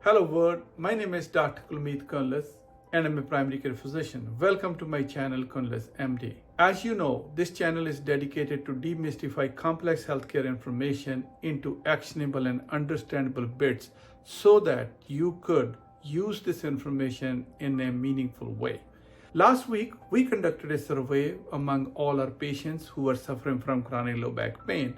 Hello world, my name is Dr. Kundlas and I'm a primary care physician. Welcome to my channel Kundlas MD. As you know, this channel is dedicated to demystify complex healthcare information into actionable and understandable bits so that you could use this information in a meaningful way. Last week, we conducted a survey among all our patients who are suffering from chronic low back pain,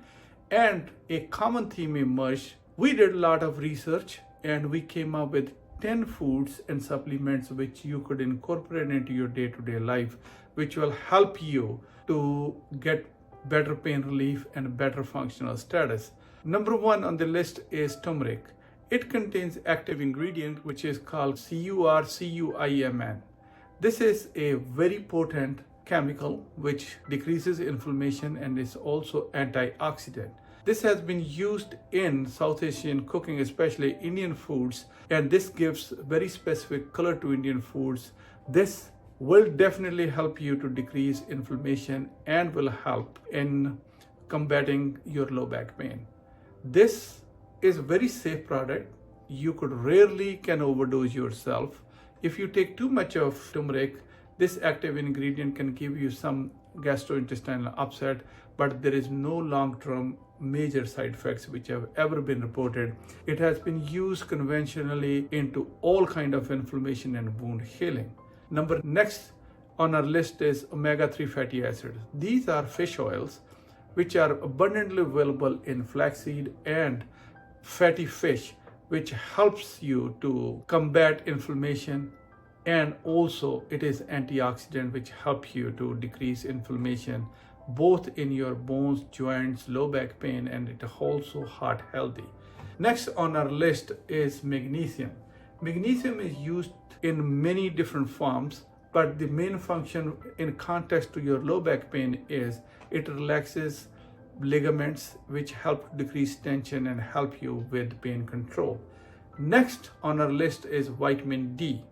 and a common theme emerged. We did a lot of research and we came up with 10 foods and supplements which you could incorporate into your day-to-day life, which will help you to get better pain relief and better functional status. Number one on the list is turmeric. It contains active ingredient which is called curcumin. This is a very potent chemical which decreases inflammation and is also antioxidant. This has been used in South Asian cooking, especially Indian foods, and this gives very specific color to Indian foods. This will definitely help you to decrease inflammation and will help in combating your low back pain. This is a very safe product. You could rarely can overdose yourself. If you take too much of turmeric, this active ingredient can give you some gastrointestinal upset, but there is no long-term major side effects which have ever been reported. It has been used conventionally into all kind of inflammation and wound healing. Next on our list is omega-3 fatty acids. These are fish oils which are abundantly available in flaxseed and fatty fish, which helps you to combat inflammation, and also it is antioxidant which help you to decrease inflammation both in your bones, joints, low back pain, and it also heart healthy. Next on our list is magnesium. Magnesium is used in many different forms, but the main function in context to your low back pain is it relaxes ligaments which help decrease tension and help you with pain control. Next on our list is vitamin D.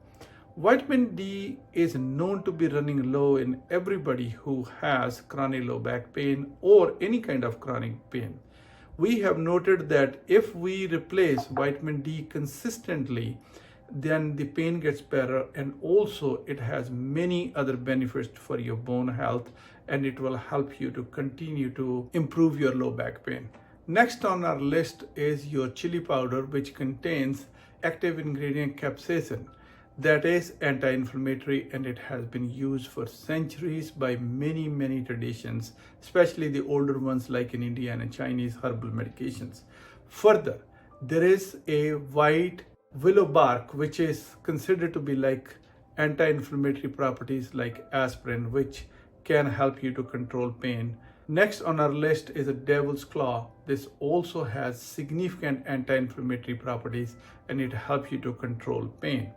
Vitamin D is known to be running low in everybody who has chronic low back pain or any kind of chronic pain. We have noted that if we replace vitamin D consistently, then the pain gets better, and also it has many other benefits for your bone health, and it will help you to continue to improve your low back pain. Next on our list is your chili powder, which contains active ingredient capsaicin. That is anti-inflammatory, and it has been used for centuries by many traditions, especially the older ones like in India and Chinese herbal medications. Further, there is a white willow bark which is considered to be like anti-inflammatory properties like aspirin, which can help you to control pain. Next on our list is a devil's claw. This also has significant anti-inflammatory properties and it helps you to control pain.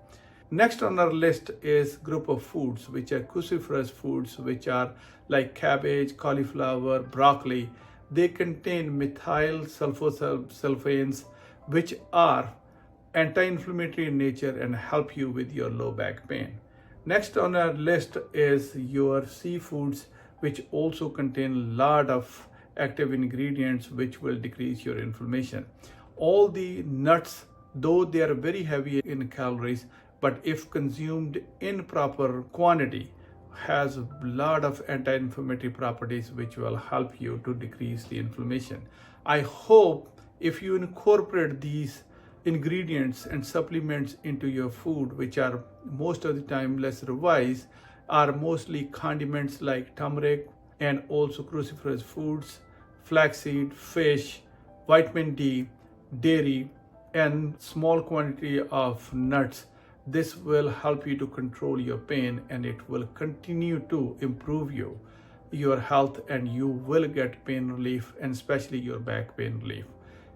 Next on our list is group of foods which are cruciferous foods, which are like cabbage, cauliflower, broccoli. They contain methyl sulfosulfanes which are anti-inflammatory in nature and help you with your low back pain. Next on our list is your seafoods, which also contain a lot of active ingredients which will decrease your inflammation. All the nuts, though they are very heavy in calories, but if consumed in proper quantity, has a lot of anti-inflammatory properties which will help you to decrease the inflammation. I hope if you incorporate these ingredients and supplements into your food, which are most of the time less revised, are mostly condiments like turmeric and also cruciferous foods, flaxseed, fish, vitamin D, dairy, and small quantity of nuts. This will help you to control your pain, and it will continue to improve your health, and you will get pain relief, and especially your back pain relief.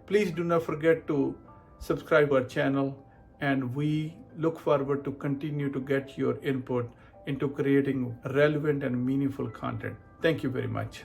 Please do not forget to subscribe our channel, and we look forward to continue to get your input into creating relevant and meaningful content. Thank you very much.